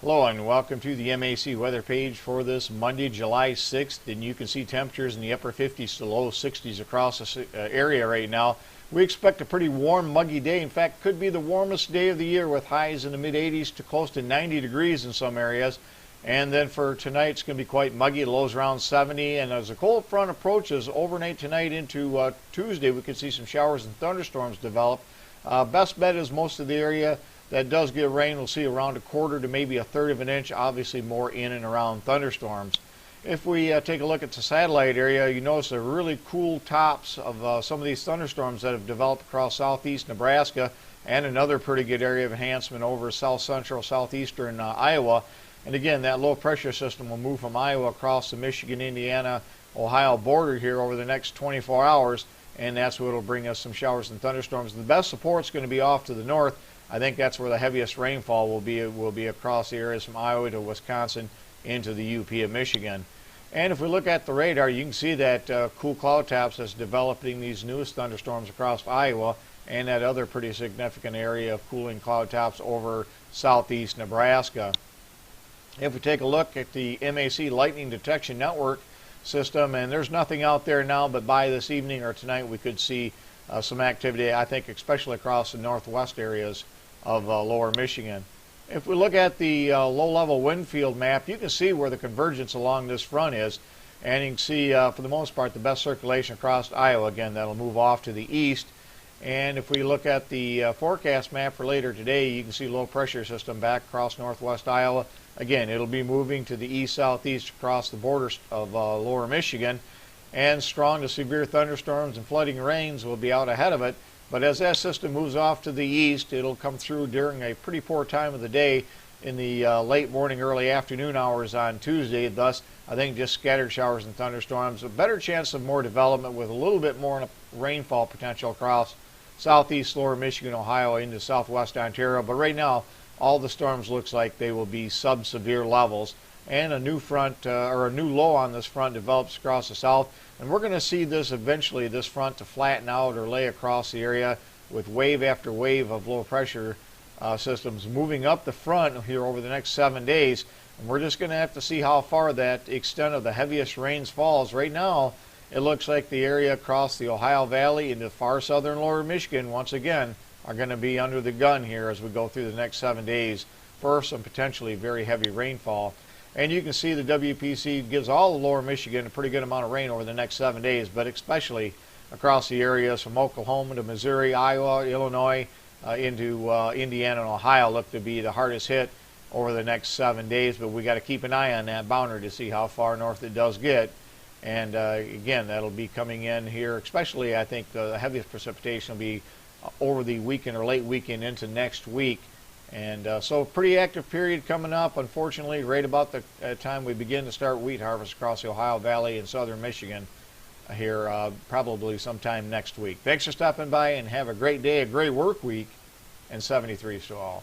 Hello and welcome to the MAC weather page for this Monday, July 6th. And you can see temperatures in the upper 50s to low 60s across this area right now. We expect a pretty warm, muggy day. In fact, could be the warmest day of the year with highs in the mid 80s to close to 90 degrees in some areas. And then for tonight, it's going to be quite muggy. Lows around 70. And as the cold front approaches overnight tonight into Tuesday, we could see some showers and thunderstorms develop. Best bet is most of the area that does get rain. We'll see around a quarter to maybe a third of an inch, obviously more in and around thunderstorms. If we take a look at the satellite area, you notice the really cool tops of some of these thunderstorms that have developed across southeast Nebraska and another pretty good area of enhancement over south central, southeastern Iowa. And again, that low pressure system will move from Iowa across the Michigan, Indiana, Ohio border here over the next 24 hours, and that's what will bring us some showers and thunderstorms. The best support is going to be off to the north. I think that's where the heaviest rainfall will be across the areas from Iowa to Wisconsin into the UP of Michigan. And if we look at the radar, you can see that cool cloud tops that's developing these newest thunderstorms across Iowa and that other pretty significant area of cooling cloud tops over southeast Nebraska. If we take a look at the MAC Lightning Detection Network system, and there's nothing out there now, but by this evening or tonight we could see some activity, I think, especially across the northwest areas of lower Michigan. If we look at the low-level wind field map, you can see where the convergence along this front is, and you can see for the most part the best circulation across Iowa. Again, that'll move off to the east. And if we look at the forecast map for later today, you can see low pressure system back across northwest Iowa. Again, it'll be moving to the east-southeast across the borders of lower Michigan, and strong to severe thunderstorms and flooding rains will be out ahead of it. But as that system moves off to the east, it'll come through during a pretty poor time of the day in the late morning, early afternoon hours on Tuesday. Thus, I think just scattered showers and thunderstorms. A better chance of more development with a little bit more rainfall potential across southeast lower Michigan, Ohio, into southwest Ontario. But right now, all the storms looks like they will be sub-severe levels. And a new front or a new low on this front develops across the south, and we're going to see this eventually, this front, to flatten out or lay across the area with wave after wave of low pressure systems moving up the front here over the next 7 days. And we're just going to have to see how far that extent of the heaviest rains falls. Right now, it looks like the area across the Ohio Valley into far southern lower Michigan once again are going to be under the gun here as we go through the next 7 days for some potentially very heavy rainfall. And you can see the WPC gives all of lower Michigan a pretty good amount of rain over the next 7 days, but especially across the areas from Oklahoma to Missouri, Iowa, Illinois, into Indiana and Ohio look to be the hardest hit over the next 7 days. But we got to keep an eye on that boundary to see how far north it does get. And again, that'll be coming in here, especially I think the heaviest precipitation will be over the weekend or late weekend into next week. And so a pretty active period coming up, unfortunately, right about the time we begin to start wheat harvest across the Ohio Valley and southern Michigan here probably sometime next week. Thanks for stopping by and have a great day, a great work week, and 73 to all.